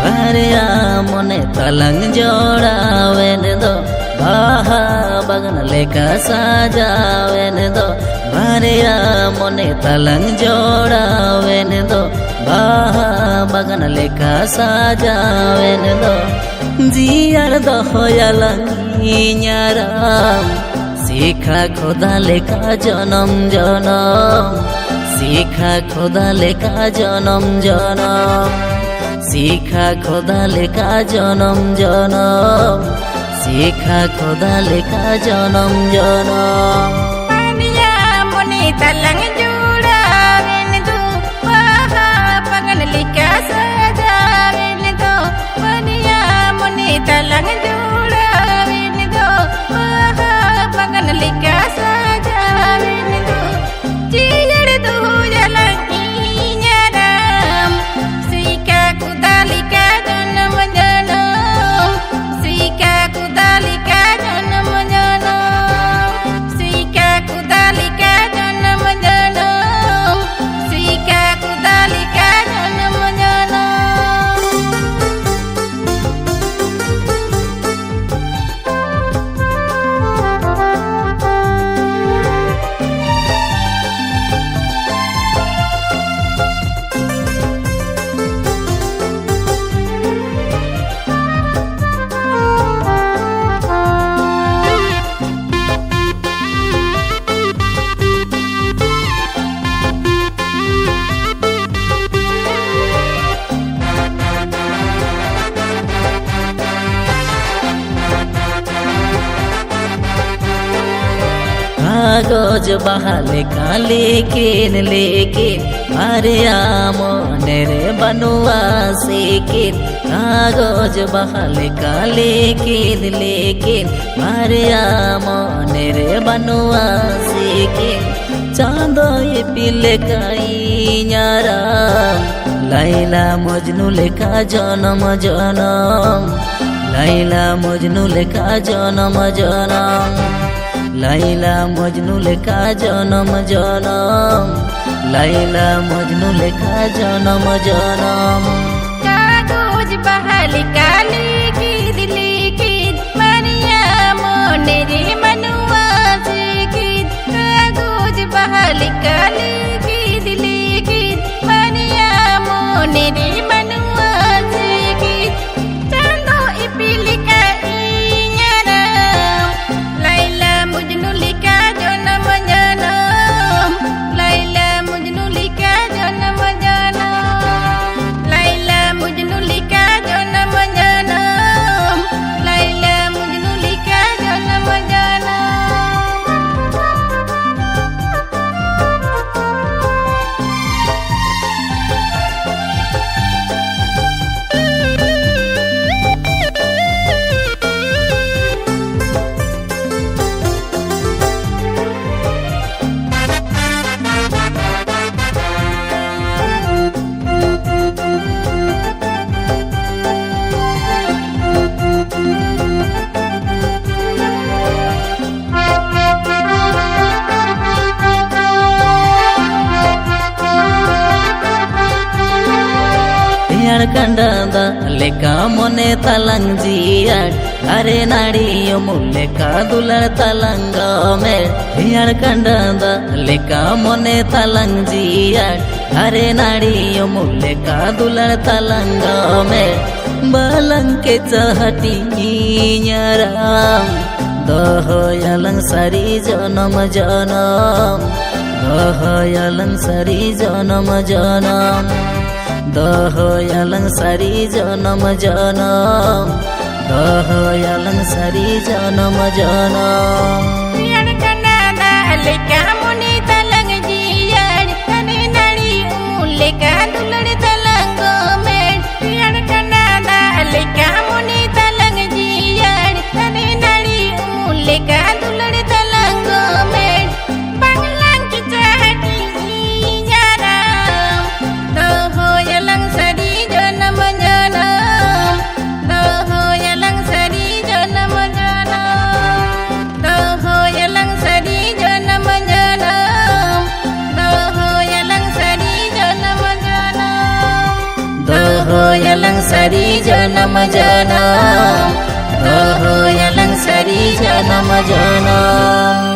मने तलंग जोड़ावेन दो बाहा बगन लेका साजावेन दो भारिया मने तलंग जोड़ावेन दो बाहा बगन लेका साजावेन दो जियार दो होयालंगी न्याराम सीखा खोदा लेका जनम जनम सीखा खोदा लेका जनम जनम सीखा खोदा लेका जनम जनम सीखा खोदा लेका जनम जनम पानिया मने तलंग जोड़ावेन दो बाहा बगन लेका साजावेन दो पानिया मने तलंग जोड़ावेन दो बाहा बगन लेका साजावेन दो जियर दो जलंगी न्याराम सीखा खुदालिका जनम जनम सीखा खुदालिका जनम जनम सीखा खुदालिका जनम जनम सीखा खुदालिका जनम जनम कागज बहाले का लेकिन अरे मने रे बनुआ सीकिन कागज बहाले का लेकिन अरे मने रे बनुआ सीकिन चांदो ये पिले काई न्यारा लैला मजनू लेका जनम जनम लैला मजनू लेका जनम जनम लैला मजनू लेका जनम जनम लैला मजनू लेका जनम जनम कागज बहाले का लेकिन मनिया मने रे मनुआ सीकिन कागज बहाले का लेकिन मनिया मने रे मनुआ सीकिन चांदो इपिली का न्याराम लैला मजनू लेका जनम जनम लैला मजनू लेका जनम जनम लैला मजनू लेका जनम जनम लैला मजनू लेका जनम जनम कंडा लेका मने तलंग जियार अरे नाड़ियों मुल्ले का दुलर तलंग में हियार कंडा लेका मने तलंग जियार अरे नाड़ियों मुल्ले का दुलर तलंग में बलंग के चहटी न्याराम दहयलंग सारी जनम जनम दहयलंग सारी जनम जनम दहयलंग सारी जनम जनम दहयलंग सारी जनम जनम यार कन्ना लेका yalang sari janam janam, yalang sari janam janam.